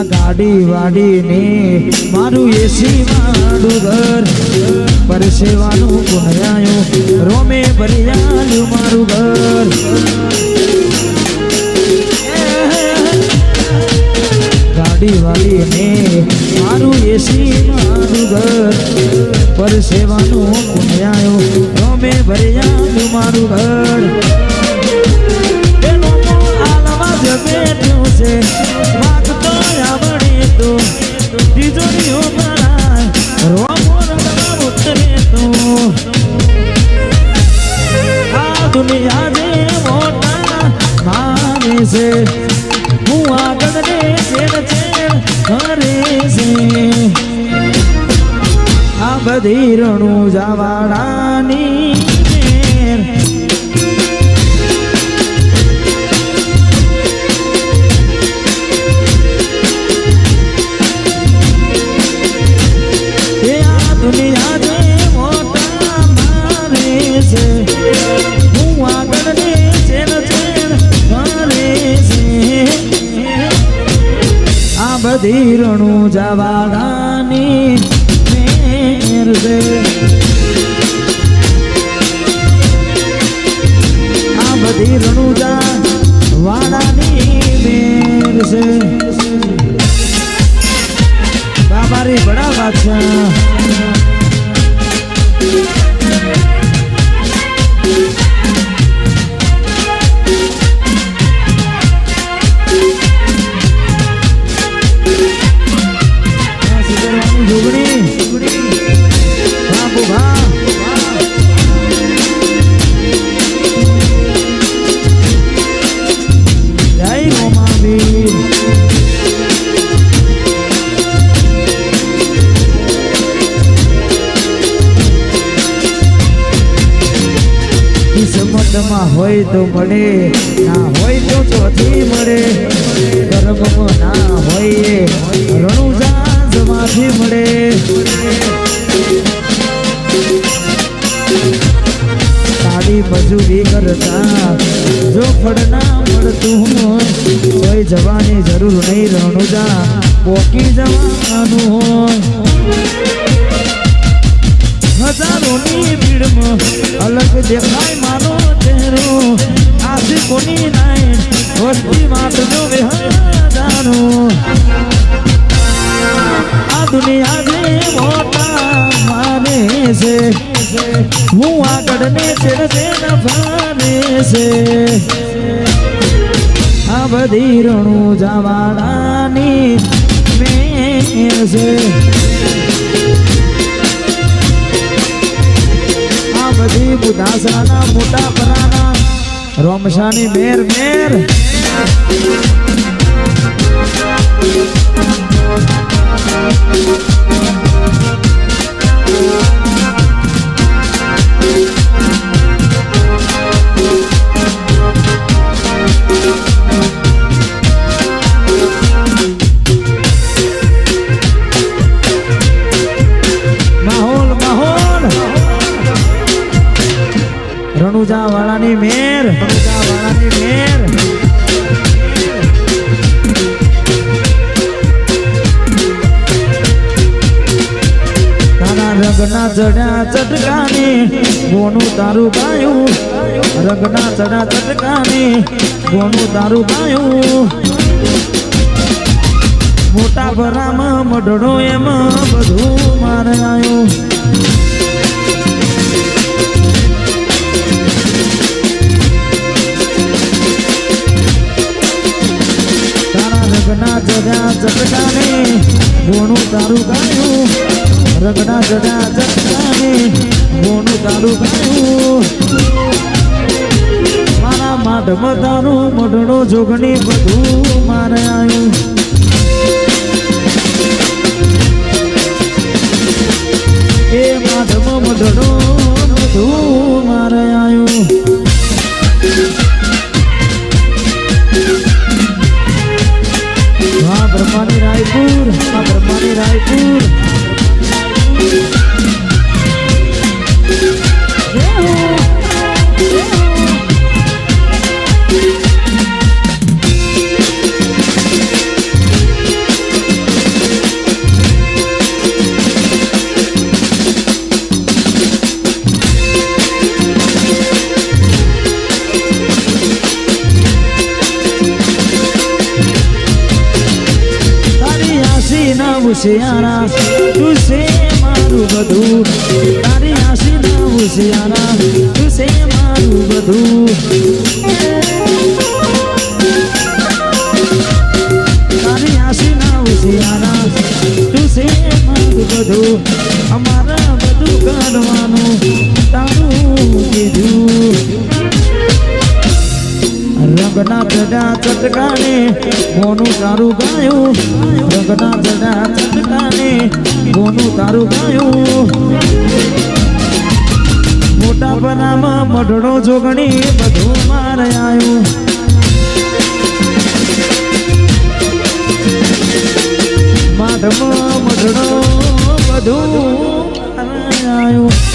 આ ગાડી વાડીને મારું એસી વાળું ઘર પરસેવાનું પુનરાયું રોમે ભરિયાલું મારું ઘર ગાડી વાડીને મારું એસી મારું ઘર પરસેવાનું પુનરાયું રોમે ભરિયાલું મારું ઘર બેઠું છે માગતો આવડે તો તિજોરીઓ ભરાય રોમો રંગમાં ઉતરે તો આ દુનિયા જે મોટા માને છે હું આગળ ને ચેડ ચેડ કરે છે આ બધી રણું જાવાડાની દુનિયા જે મોટા મારે છે હું આગળ ને ચેડ ચેડ કરે છે આ બધી રણું જવાડાની મેર છે આ બધી રણું જવાડાની મેર છે બાબારી બડા બાદશાહ હોય તો મળે ના હોય તો ચોથી મળે કર્મમાં ના હોય રણુજા જમાથી મળે સાડી મજૂરી કરતા જો ફળ ના મળતું હોય કોઈ જવાની જરૂર નહીં રણુજા પોકી જવાનું હોય હજારોની ભીડમાં અલગ દેખાય માનો ચહેરો આથી કોની નાય વસ્તી માટનો વિહાજાનો આ દુનિયા જે મોટા માને છે હું આગળ ને ચેડ ચેડ ફાને છે આ બધી રણું જવાડાની મેર છે બધી બુધાસરાના મોટા પરાના રોમશાની મેર મેર રણુજા વાળાની મેર રણુજા વાળાની મેર તારા રંગના ચડ્યા ચટકાને ગોનું તારું ગાયું રંગના ચડ્યા ચટકાને ગોનું તારું ગાયું મોટા ભરામાં મઢડો એમાં બધું મારે આવ્યું રંગના જડ્યા ચટકાને ગોનું તારું ગાયું રંગના જડ્યા ચટકાને ગોનું તારું ગાયું મારા માઢમાં તારું મઢડો જોગણી બધું મારે આવ્યું એ માઢમાં મઢડો બધું મારે આવ્યું બ્રહ્માની રાયપુર બ્રહ્માની રાયપુર ના ઉશિયારા તું છે મારું બધું તારી આશી ના ઉશિયારા તું છે મારું બધું તારી આશી ના ઉશિયારા તું છે મારું બધું અમારા બધું કરવાનું તારું કીધું રંગના ચડા ચટકાને મોનું તારું ગાયું રંગના ચડા ચટકાને મોનું તારું ગાયું મોટા બનામાં મઢડો જોગણી બધું મારે આવ્યું માઢમાં મઢડો બધું મારે આવ્યું